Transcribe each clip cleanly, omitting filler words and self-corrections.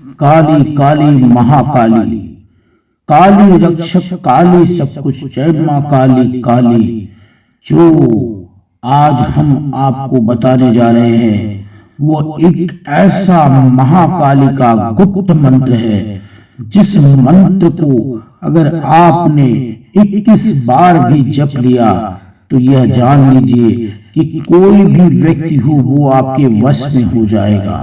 काली काली महाकाली, काली रक्षक काली सब कुछ जय माँ काली काली। जो आज हम आपको बताने जा रहे हैं वो एक ऐसा महाकाली का गुप्त मंत्र है, जिस मंत्र को अगर आपने 21 बार भी जप लिया तो यह जान लीजिए कि कोई भी व्यक्ति हो वो आपके वश में हो जाएगा।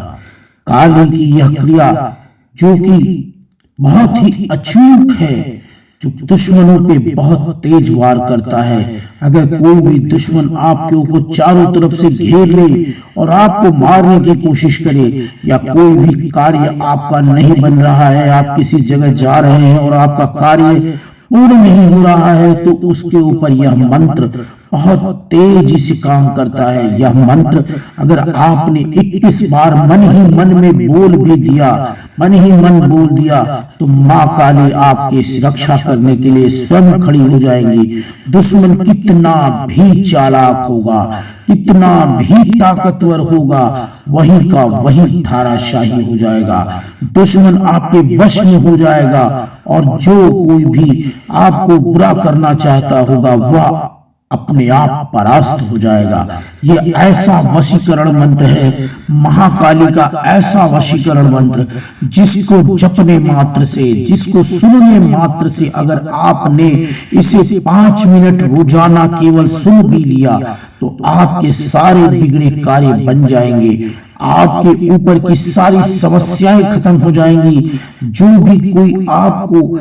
काली की यह क्रिया जो कि बहुत ही अचूक है, जो दुश्मनों पे बहुत तेज वार करता है। अगर कोई भी दुश्मन आपके ऊपर चारों तरफ से घेर ले और आपको मारने की कोशिश करे, या कोई भी कार्य आपका नहीं बन रहा है, आप किसी जगह जा रहे हैं और आपका कार्य पूर्ण नहीं हो रहा है, तो उसके ऊपर यह मंत्र बहुत तेजी से काम करता है। यह मंत्र अगर आपने 21 बार मन ही मन में बोल भी दिया, मन ही मन बोल दिया, तो माँ काली आपकी सुरक्षा करने के लिए स्वयं खड़ी हो जाएंगी। दुश्मन कितना भी चालाक होगा, कितना भी ताकतवर होगा, वहीं का वहीं धाराशाही हो जाएगा। दुश्मन आपके वश में हो जाएगा और जो कोई भी आपको बुरा करना चाहता होगा वह अपने आप परास्त हो जाएगा। ये ऐसा वशीकरण मंत्र है, महाकाली का ऐसा वशीकरण मंत्र, जिसको जपने मात्र से, जिसको सुनने मात्र से अगर आपने इसे 5 मिनट रोजाना केवल सुन भी लिया तो आपके सारे बिगड़े कार्य बन जाएंगे। आपके ऊपर की सारी समस्याएं खत्म हो जाएंगी। जो भी कोई आपको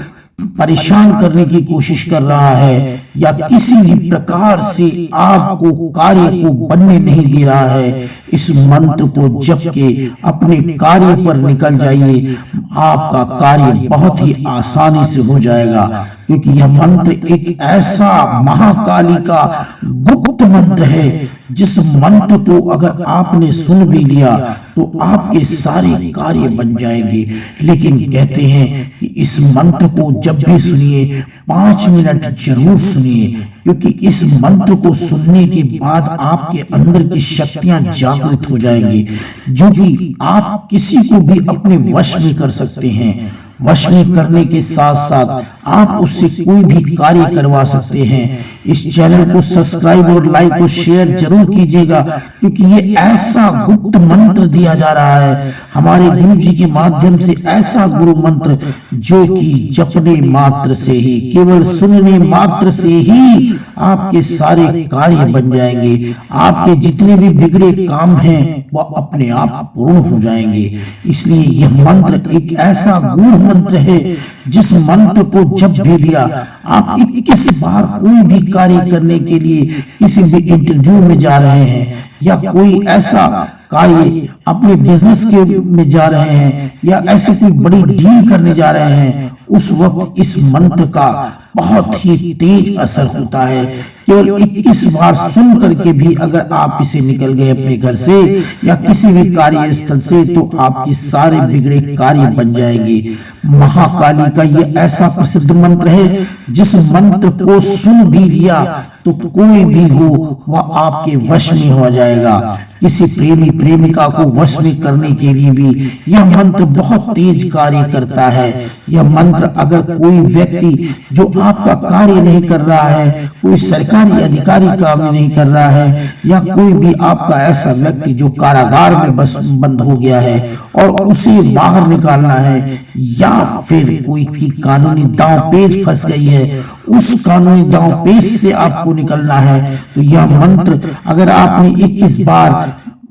परेशान करने की कोशिश कर रहा है या किसी भी प्रकार से आपको कार्य को बनने नहीं दे रहा है, इस मंत्र को जप के अपने कार्य पर निकल जाइए। आपका कार्य बहुत ही आसानी से हो जाएगा, क्योंकि यह मंत्र एक ऐसा महाकाली का गुप्त मंत्र है, जिस मंत्र को अगर आपने सुन भी लिया तो आपके सारे कार्य बन जाएंगे। लेकिन कहते हैं कि इस मंत्र को जब भी सुनिए 5 मिनट जरूर सुनिए, क्योंकि इस मंत्र को सुनने के बाद आपके अंदर की शक्तियां जागृत हो जाएंगी, जो कि आप किसी को भी अपने वश में कर सकते हैं। वश में करने के साथ साथ आप उससे कोई भी कार्य करवा सकते हैं। इस चैनल को सब्सक्राइब और लाइक और शेयर जरूर कीजिएगा, क्योंकि ये ऐसा गुप्त मंत्र दिया जा रहा है हमारे गुरु जी के माध्यम से, ऐसा गुरु मंत्र जो कि जपने मात्र से ही, केवल सुनने मात्र से ही आपके सारे कार्य बन जाएंगे। आपके जितने भी बिगड़े काम हैं वह अपने आप पूर्ण हो जाएंगे। इसलिए यह मंत्र एक ऐसा गूढ़ मंत्र है, जिस मंत्र को जब भी लिया आप 21 बार कोई भी कार्य करने के लिए किसी भी इंटरव्यू में जा रहे हैं, या कोई ऐसा कार्य अपने बिजनेस के में जा रहे हैं, या ऐसी कोई बड़ी डील करने जा रहे हैं, उस वक्त इस मंत्र का बहुत ही तेज असर होता है। केवल 21 बार सुन करके भी अगर आप इसे निकल गए अपने घर से या किसी भी कार्य स्थल से, तो आपके सारे बिगड़े कार्य बन जाएंगे। महाकाली का ये ऐसा प्रसिद्ध मंत्र है, जिस मंत्र को सुन भी लिया तो कोई भी हो वह आपके वश में हो जाएगा। किसी प्रेमी प्रेमिका को वश में करने के लिए भी यह मंत्र बहुत तेज कार्य करता है। यह मंत्र अगर कोई व्यक्ति जो आपका कार्य नहीं कर रहा है, कोई सरकारी अधिकारी काम नहीं कर रहा है, या कोई भी आपका ऐसा व्यक्ति जो कारागार में बस बंद हो गया है और उसे बाहर निकालना है, या फिर कोई भी कानूनी दांव पेच फंस गई है, उस कानूनी दांव पेच से आपको निकलना है, तो यह मंत्र अगर आपने 21 बार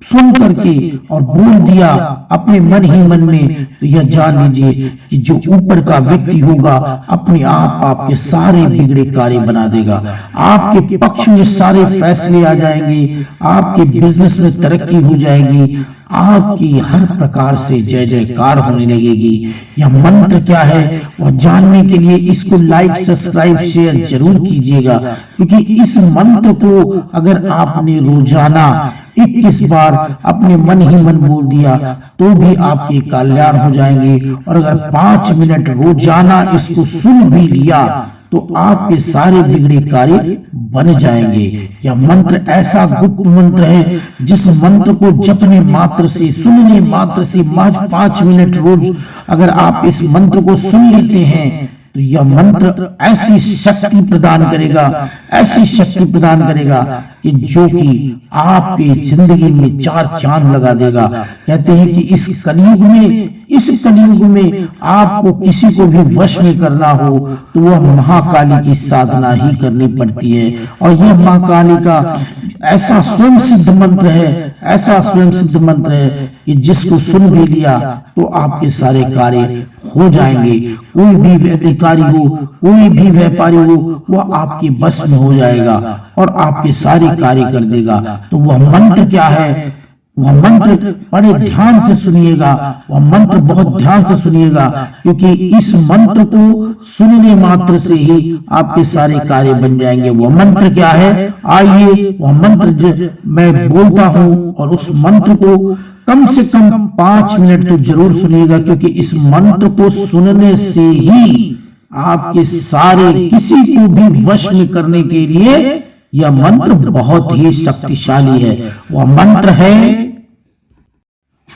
सुन करके और बोल दिया अपने मन ही मन में, तो यह जान लीजिए कि जो ऊपर का व्यक्ति होगा अपने आप आपके सारे बिगड़े कार्य बना देगा। आपके पक्ष में सारे फैसले आ जाएंगे, आपके बिजनेस में तरक्की हो जाएगी, आपकी हर प्रकार से जय जयकार होने लगेगी। यह मंत्र क्या है वह जानने के लिए इसको लाइक सब्सक्राइब शेयर जरूर कीजिएगा, क्योंकि इस मंत्र को अगर आपने रोजाना 21 बार अपने मन ही मन बोल दिया तो भी आपके कल्याण हो जाएंगे। और अगर 5 मिनट रोजाना इसको सुन भी लिया तो आपके सारे बिगड़े कार्य बन जाएंगे। यह मंत्र ऐसा गुप्त मंत्र है जिस मंत्र को जपने मात्र से, सुनने मात्र से, महज 5 मिनट रोज अगर आप इस मंत्र को सुन लेते हैं तो यह मंत्र ऐसी शक्ति प्रदान करेगा, ऐसी शक्ति प्रदान करेगा कि जो कि आपकी जिंदगी में 4 चांद लगा देगा। कहते हैं कि इस कलयुग में आपको किसी को भी वश में करना हो तो वह महाकाली की साधना ही करनी पड़ती है। और यह महाकाली का ऐसा स्वयं सिद्ध मंत्र है, ऐसा स्वयं सिद्ध मंत्र है कि जिसको सुन भी लिया तो आपके सारे कार्य हो जाएंगे। कोई भी अधिकारी हो, कोई भी व्यापारी हो, वह आपके बस में हो जाएगा और आपके सारे कार्य कर देगा। तो वह मंत्र क्या है? वह मंत्र बड़े ध्यान से सुनिएगा, वह मंत्र बहुत ध्यान से सुनिएगा, क्योंकि इस मंत्र को सुनने मात्र से ही आपके सारे कार्य बन जाएंगे। वह मंत्र क्या है? आइए वह मंत्र मैं बोलता हूँ और उस मंत्र को कम से कम 5 मिनट तो जरूर सुनिएगा, क्योंकि इस मंत्र को सुनने से ही आपके सारे किसी को भी वश में करने के लिए यह मंत्र बहुत ही शक्तिशाली है। वह मंत्र है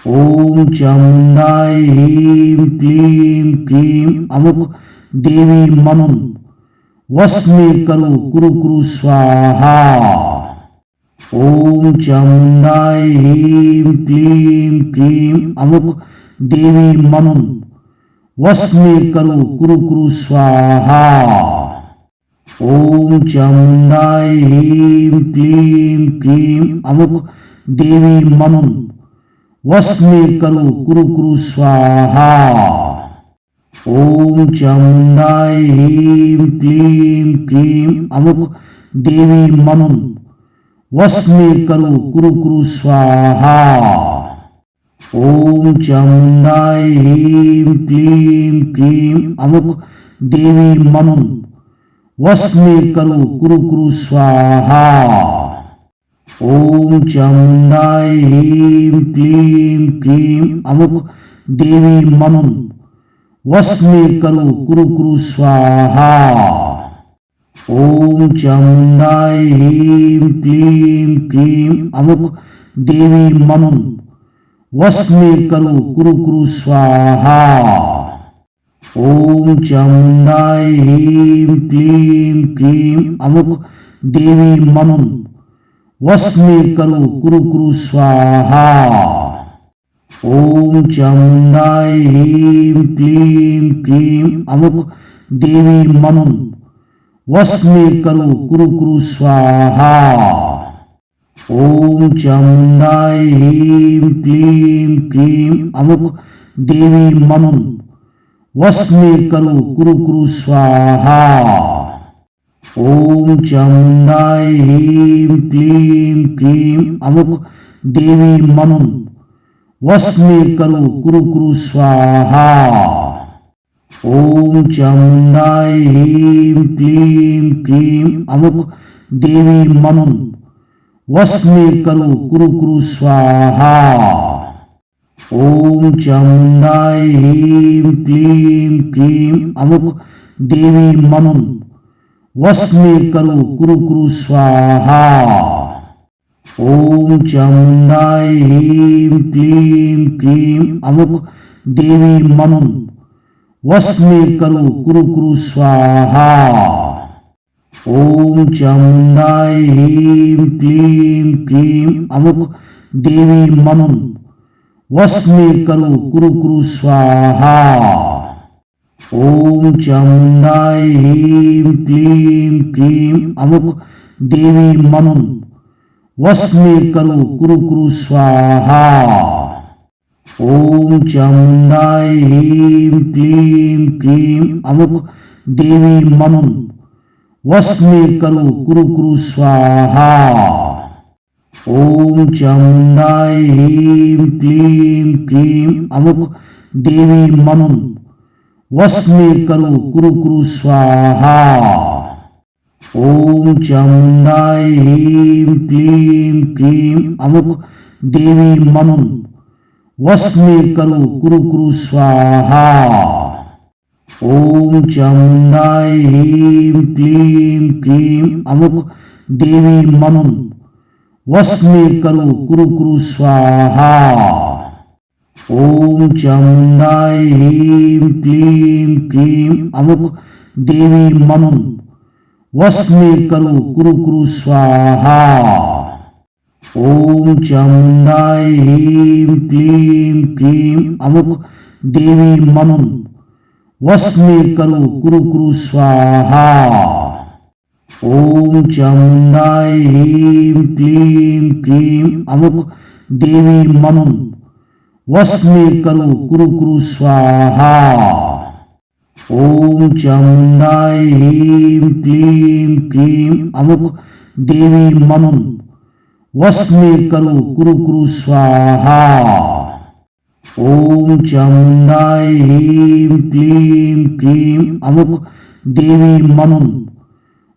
ओम चामुंडाय ह्रीं क्लीं क्रीं अमुक देवी मम वश में करो कुरु कुरु स्वाहा। ओम चामुंडाय ह्रीं क्लीं क्रीं अमुक देवी मम वश में करो कुरु कुरु स्वाहा। ओम चामुंडाय ह्रीं क्लीं क्रीं अमुक देवी मम वश में करो कुरु कुरु स्वाहा। ओम चामुंडाय ह्रीं क्लीं क्रीं अमुक देवी मम वश में करो कुरु कुरु स्वाहा। ओम चामुंडाय ह्रीं क्लीं क्रीं अमुक देवी मम वश में करो कुरु कुरु स्वाहा। ओम चामुंडाय ह्रीं क्लीं क्रीं अमुक देवी मम वश में करो कुरु कुरु स्वाहा। ओम चामुंडाय ह्रीं क्लीं क्रीं अमुक देवी मम वश में करो कुरु कुरु स्वाहा। ओम चामुंडाय ह्रीं क्लीं क्रीं अमुक देवी मम वश में करो कुरु कुरु स्वाहा। ओम चामुंडाय ह्रीं क्लीं क्रीं अमुक देवी मम वश में करो कुरु कुरु स्वाहा। ओम चामुंडाय ह्रीं क्लीं क्रीं अमुक देवी मम वश में करो कुरु कुरु स्वाहा। ओम चामुंडाय ह्रीं क्लीं क्रीं अमुक देवी मम वश में करो कुरु कुरु स्वाहा। ओम चामुंडाय ह्रीं क्लीं क्रीं अमुक देवी मम वश में करो कुरु कुरु स्वाहा। ओम चामुंडाय ह्रीं क्लीं क्रीं अमुक देवी मम वश में करो कुरु कुरु स्वाहा। ओम चामुंडाय ह्रीं क्लीं क्रीं अमुक देवी मम वश में करो कुरु कुरु स्वाहा। ओम चामुंडाय ह्रीं क्लीं क्रीं अमुक देवी मम वश में करो कुरु कुरु स्वाहा। ओम चामुंडाय ह्रीं क्लीं क्रीं अमुक देवी मम वश में करो कुरु कुरु स्वाहा। ओम चामुंडाय ह्रीं क्लीं क्रीं अमुक देवी मम वश में करो कुरु कुरु स्वाहा। ओम चामुंडाय ह्रीं क्लीं क्रीं अमुक देवी मम वश में करो कुरु कुरु स्वाहा। ओम चामुंडाय ह्रीं क्लीं क्रीं अमुक देवी मम वश में करो कुरु कुरु स्वाहा। ओम चामुंडाय ह्रीं क्लीं क्रीं अमुक देवी मम वस्मे करो कुरु कुरु स्वाहा। ओम चामुंडाय ह्रीं क्लीं क्रीं अमुक देवी मम वस्मे करो कुरु कुरु स्वाहा। ओम चामुंडाय ह्रीं क्लीं क्रीं अमुक देवी मम वस्मे करो कुरु कुरु स्वाहा। ओम चामुंडाय ह्रीं क्लीं क्रीं अमुक देवी मम वस्मे करो कुरु कुरु स्वाहा। ओम चामुंडाय ह्रीं क्लीं क्रीं अमुक देवी मम वस्मे करो कुरु कुरु स्वाहा। ओम चामुंडाय ह्रीं क्लीं क्रीं अमुक देवी मम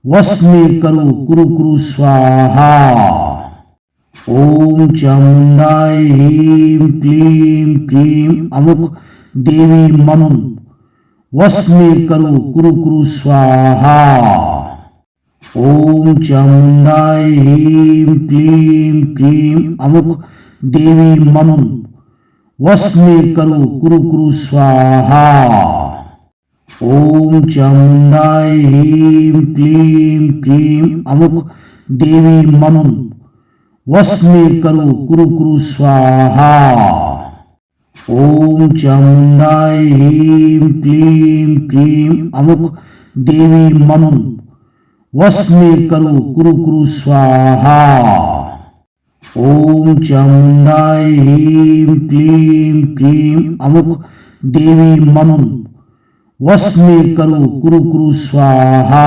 वस्मे करो कुरु कुरु स्वाहा। ओम चामुंडाय ह्रीं क्लीं क्रीं अमुक देवी मम वस्मे करो कुरु कुरु स्वाहा। ओम चामुंडाय ह्रीं क्लीं क्रीं अमुक देवी मम वस्मे करो कुरु कुरु स्वाहा। ओम चामुंडाय ह्रीं क्लीं क्रीं अमुक देवी मम वस्मे करो कुरु कुरु स्वाहा। ओम चामुंडाय ह्रीं क्लीं क्रीं अमुक देवी मम वस्मे करो कुरु कुरु स्वाहा। ओम चामुंडाय ह्रीं क्लीं क्रीं अमुक देवी मम वस्मे करो कुरु कुरु स्वाहा।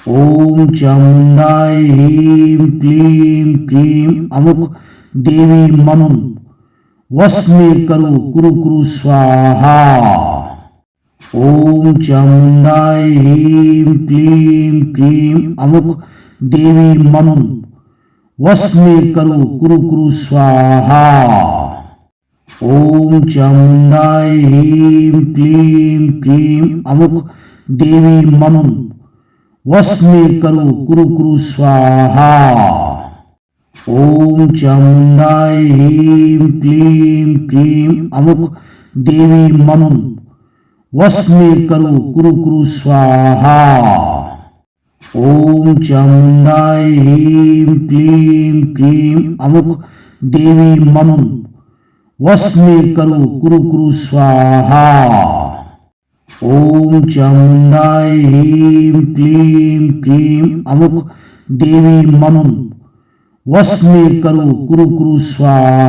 ओम चामुंडाय ह्रीं क्लीं क्रीं अमुक देवी मम वस्मे करो कुरु कुरु स्वाहा। ओम चामुंडाय ह्रीं क्लीं क्रीं अमुक देवी मम वस्मे करो कुरु कुरु स्वाहा। ओम चामुंडाय ह्रीं क्लीं क्रीं अमुक देवी मम वस्मे करो कुरु कुरु स्वाहा। ओम चामुंडाय ह्रीं क्लीं क्रीं अमुक देवी मम वस्मे करो कुरु कुरु स्वाहा। ओम चामुंडाय ह्रीं क्लीं क्रीं अमुक देवी मम वस्मे करो कुरु कुरु स्वाहा। ओम चामुंडाय ह्रीं क्लीं क्रीं अमुक देवी मम वस्मे करो कुरु कुरु स्वाहा।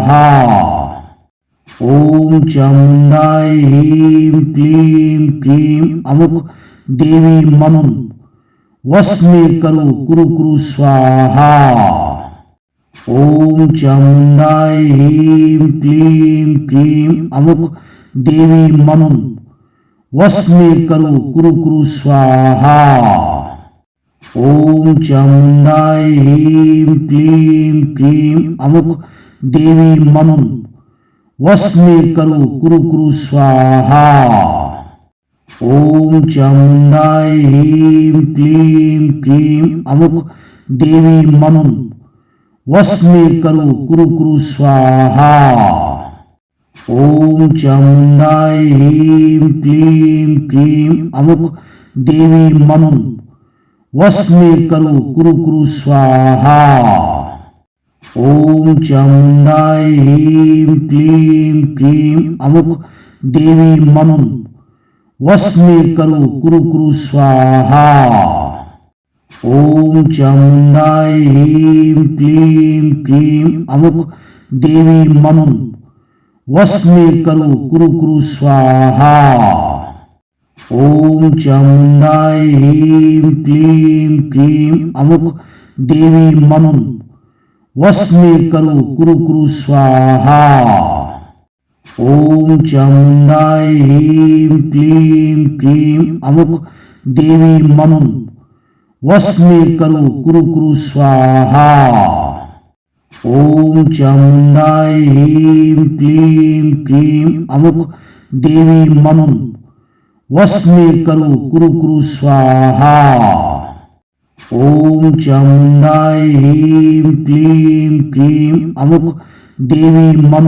ओम चामुंडाय ह्रीं क्लीं क्रीं अमुक देवी मम वस्मे करो कुरु कुरु स्वाहा। ओम चामुंडाय ह्रीं क्लीं क्रीं अमुक देवी मम वस्मे करो कुरु कुरु स्वाहा। ओम चामुंडाय ह्रीं क्लीं क्रीं अमुक देवी मम वस्मे करो कुरु कुरु स्वाहा। ओम चामुंडाय ह्रीं क्लीं क्रीं अमुक देवी मम वस्मे करो कुरु कुरु स्वाहा। ओम चामुंडाय ह्रीं क्लीं क्रीं अमुक देवी मम वस्मे करो कुरु कुरु स्वाहा। ओम चामुंडाय ह्रीं क्लीं क्रीं अमुक देवी मम वस्मे करो कुरु कुरु स्वाहा। ओम चामुंडाय ह्रीं क्लीं क्रीं अमुक देवी मम वस्मे करो कुरु कुरु स्वाहा। ओम चामुंडाय ह्रीं क्लीं क्रीं अमुक देवी मम वस्मे करो कुरु कुरु स्वाहा। ओम चामुंडाय ह्रीं क्लीं क्रीं अमुक देवी मम वस्मे करो कुरु कुरु स्वाहा। ओम चामुंडाय ह्रीं क्लीं क्रीं अमुक देवी मम वस्मे करो कुरु कुरु स्वाहा। ओम चामुंडाय ह्रीं क्लीं क्रीं अमुक देवी मम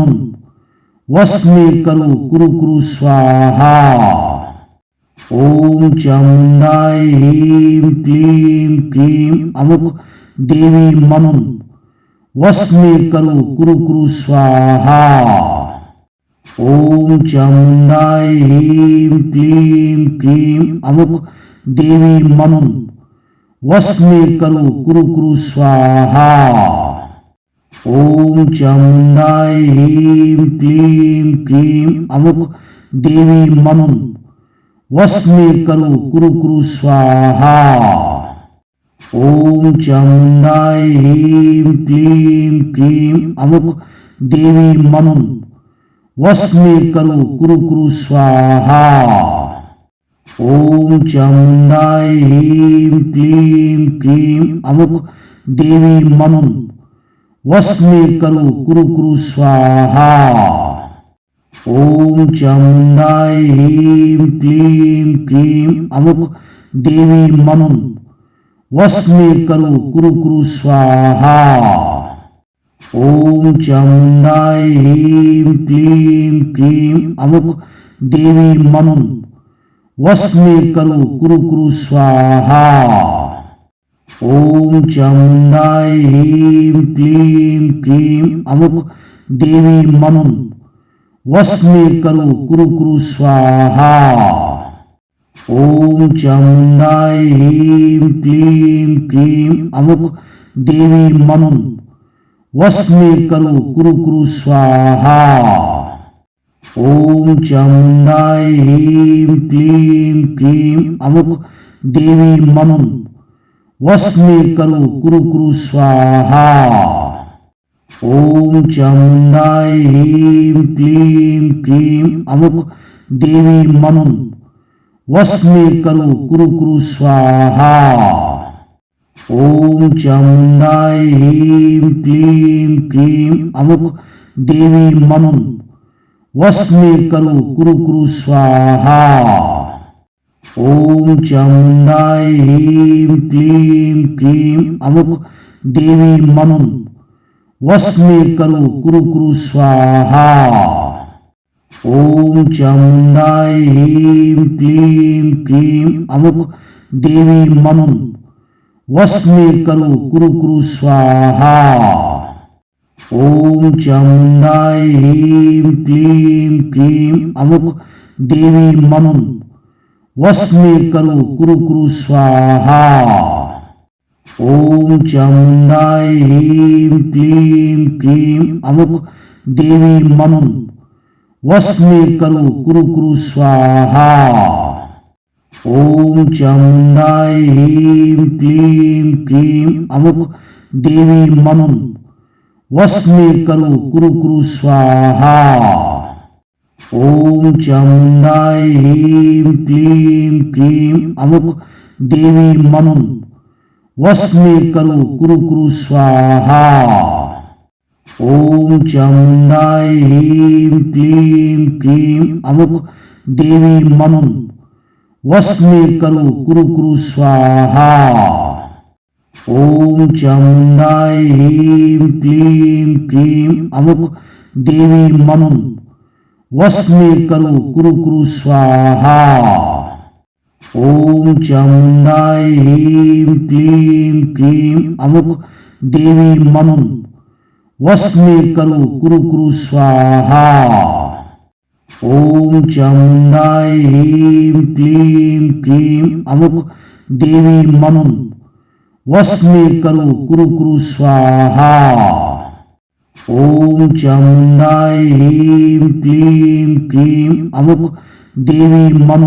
वस्मे करो कुरु कुरु स्वाहा। ओम चामुंडाय ह्रीं क्लीं क्रीं अमुक देवी मम वस्मे करो कुरु कुरु स्वाहा। ओम चामुंडाय ह्रीं क्लीं क्रीं अमुक देवी मम वस्मे करो कुरु कुरु स्वाहा। ओम चामुंडाय ह्रीं क्लीं क्रीं अमुक देवी मम वस्मे करो कुरु कुरु स्वाहा। ओम चामुंडाय ह्रीं क्लीं क्रीं अमुक देवी मम वस्मे करो कुरु कुरु स्वाहा। ओम चामुंडाय ह्रीं क्लीं क्रीं अमुक देवी मम वस्मे करो कुरु कुरु स्वाहा। ओम चामुंडाय ह्रीं क्लीं क्रीं अमुक देवी मम वस्मे करो कुरु कुरु स्वाहा। ओम चामुंडाय ह्रीं क्लीं क्रीं अमुक देवी मम वस्मे करो कुरु कुरु स्वाहा। ओम चामुंडाय ह्रीं क्लीं क्रीं अमुक देवी मम वस्मे करो कुरु कुरु स्वाहा। ओम चामुंडाय ह्रीं क्लीं क्रीं अमुक देवी मम वस्मे करो कुरु कुरु स्वाहा। ओम चामुंडाय ह्रीं क्लीं क्रीं अमुक देवी मम वस्मे करो कुरु कुरु स्वाहा। ओम चामुंडाय ह्रीं क्लीं क्रीं अमुक देवी मम वस्मे करो कुरु कुरु स्वाहा। ओम चामुंडाय ह्रीं क्लीं क्रीं अमुक देवी मम वस्मे करो कुरु कुरु स्वाहा। ओम चामुंडाय ह्रीं क्लीं क्रीं अमुक देवी मम वस्मे करो कुरु कुरु स्वाहा। ओम चामुंडाय ह्रीं क्लीं क्रीं अमुक देवी मम वस्मे करो कुरु कुरु स्वाहा। ओम चामुंडाय ह्रीं क्लीं क्रीं अमुक देवी मम वस्मे करो कुरु कुरु स्वाहा। ओम चामुंडाय ह्रीं क्लीं क्रीं अमुक देवी मम वस्मे करो कुरु कुरु स्वाहा। ओम चामुंडाय ह्रीं क्लीं क्रीं अमुक देवी मम वस्मे करो कुरु कुरु स्वाहा। ओम चामुंडाय ह्रीं क्लीं क्रीं अमुक देवी मम वस्मे करो कुरु कुरु स्वाहा। ओम चामुंडाय ह्रीं क्लीं क्रीं अमुक देवी मम वस्मे करो कुरु कुरु स्वाहा। ओम चामुंडाय ह्रीं क्लीं क्रीं अमुक देवी मम वस्मे करो कुरु कुरु स्वाहा। ओम चामुंडाय ह्रीं क्लीं क्रीं अमुक देवी मम वस्मे करो कुरु कुरु स्वाहा। ओम चामुंडाय ह्रीं क्लीं क्रीं अमुक देवी मम वस्मे करो कुरु कुरु स्वाहा। ओम चामुंडाय ह्रीं क्लीं क्रीं अमुक देवी मम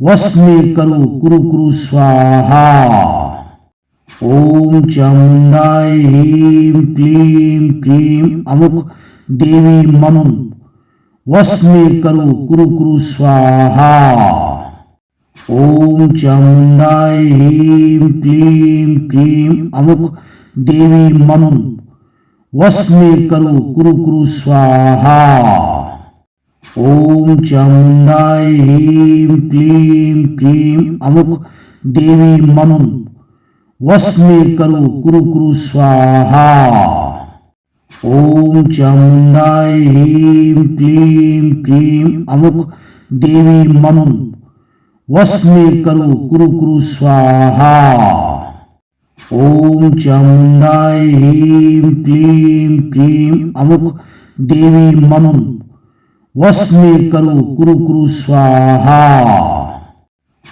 वस्मे करो कुरु कुरु स्वाहा। ओम चामुंडाय ह्रीं क्लीं क्रीं अमुक देवी मम वस्मे करो कुरु कुरु स्वाहा। ओम चामुंडाय ह्रीं क्लीं क्रीं अमुक देवी मम वस्मे करो कुरु कुरु स्वाहा। ओम चामुंडाय ह्रीं क्लीं क्रीं अमुक देवी मम वश में करो कुरु कुरु स्वाहा। ओम चामुंडाय ह्रीं क्लीं क्रीं अमुक देवी मम वश में करो कुरु कुरु स्वाहा। ओम चामुंडाय ह्रीं क्लीं क्रीं अमुक देवी मम वश में करो कुरु कुरु स्वाहा।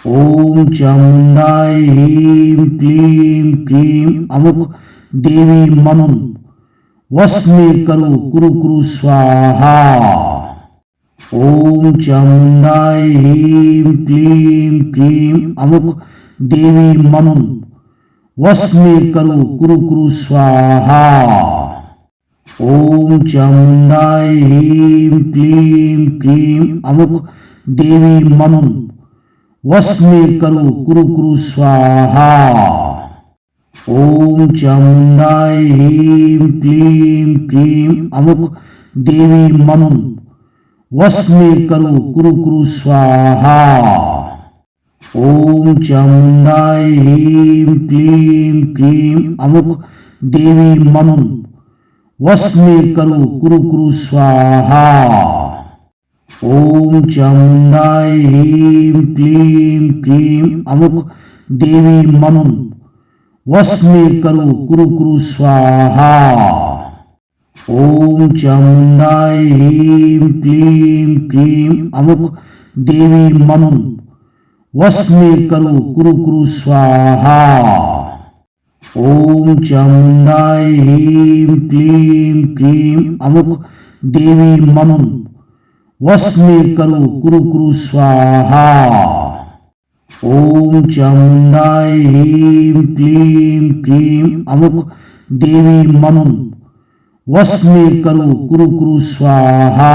ओम चामुंडाय ह्रीं क्लीं क्रीं अमुक देवी मम वश में करो कुरु कुरु स्वाहा। ओम चामुंडाय ह्रीं क्लीं क्रीं अमुक देवी मम वश में करो कुरु कुरु स्वाहा। ओम चामुंडाय ह्रीं क्लीं क्रीं अमुक देवी मम वश में करो कुरु कुरु स्वाहा। ओम चामुंडाय ह्रीं क्लीं क्रीं अमुक देवी मम वश में करो कुरु कुरु स्वाहा। ओम चामुंडाय ह्रीं क्लीं क्रीं अमुक देवी मम वश में करो कुरु कुरु स्वाहा। ओम चामुंडाय ह्रीं क्लीं क्रीं अमुक देवी मम वश में करो कुरु कुरु स्वाहा। ओम चामुंडाय ह्रीं क्लीं क्रीं अमुक देवी मम वश में करो कुरु कुरु स्वाहा। ओम चामुंडाय ह्रीं क्लीं क्रीं अमुक देवी मम वश में करो कुरु कुरु स्वाहा। ओम चामुंडाय ह्रीं क्लीं क्रीं अमुक देवी मम वश में करो कुरु कुरु स्वाहा।